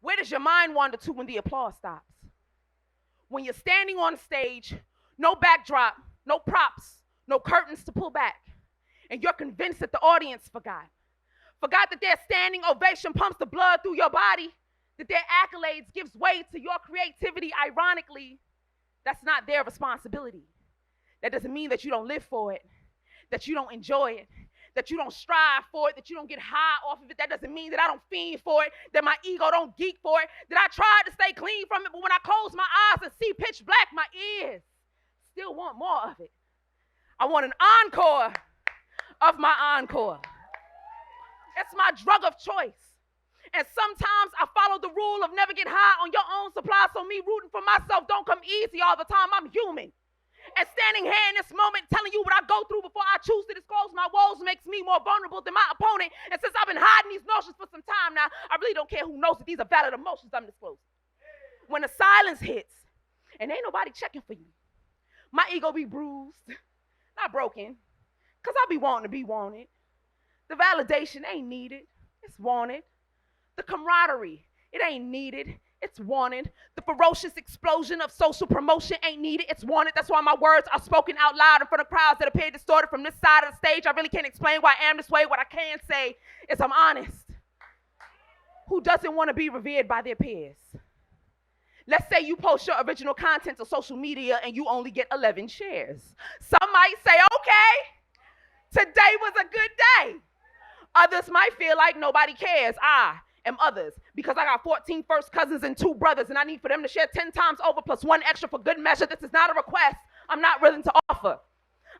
Where does your mind wander to when the applause stops? When you're standing on stage, no backdrop, no props, no curtains to pull back, and you're convinced that the audience forgot that their standing ovation pumps the blood through your body, that their accolades gives way to your creativity. Ironically, that's not their responsibility. That doesn't mean that you don't live for it, that you don't enjoy it, that you don't strive for it, that you don't get high off of it. That doesn't mean that I don't fiend for it, that my ego don't geek for it, that I tried to stay clean from it, but when I close my eyes and see pitch black, my ears still want more of it. I want an encore of my encore. It's my drug of choice. And sometimes I follow the rule of never get high on your own supply, so me rooting for myself don't come easy all the time. I'm human. And standing here in this moment telling you what I go through before I choose to disclose my woes makes me more vulnerable than my opponent. And since I've been hiding these notions for some time now, I really don't care who knows that these are valid emotions I'm disclosing. When the silence hits and ain't nobody checking for you, my ego be bruised, not broken, because I be wanting to be wanted. The validation ain't needed, it's wanted. The camaraderie, it ain't needed, it's wanted. The ferocious explosion of social promotion ain't needed, it's wanted. That's why my words are spoken out loud in front of crowds that appear distorted from this side of the stage. I really can't explain why I am this way. What I can say is I'm honest. Who doesn't want to be revered by their peers? Let's say you post your original content to social media and you only get 11 shares. Some might say, okay, today was a good day. Others might feel like nobody cares. I am others because I got 14 first cousins and 2 brothers, and I need for them to share 10 times over plus 1 extra for good measure. This is not a request I'm not willing to offer.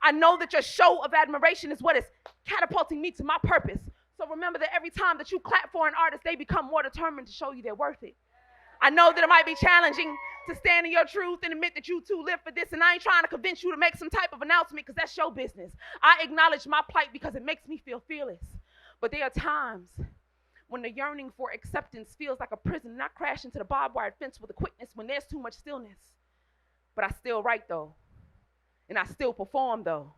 I know that your show of admiration is what is catapulting me to my purpose. So remember that every time that you clap for an artist, they become more determined to show you they're worth it. I know that it might be challenging to stand in your truth and admit that you too live for this, and I ain't trying to convince you to make some type of announcement because that's your business. I acknowledge my plight because it makes me feel fearless. But there are times when the yearning for acceptance feels like a prison, and I crash into the barbed wire fence with a quickness when there's too much stillness. But I still write, though, and I still perform, though.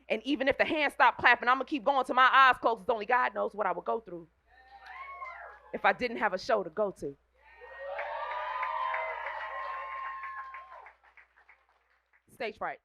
And even if the hands stop clapping, I'm going to keep going till my eyes close, because only God knows what I would go through if I didn't have a show to go to. Stage fright.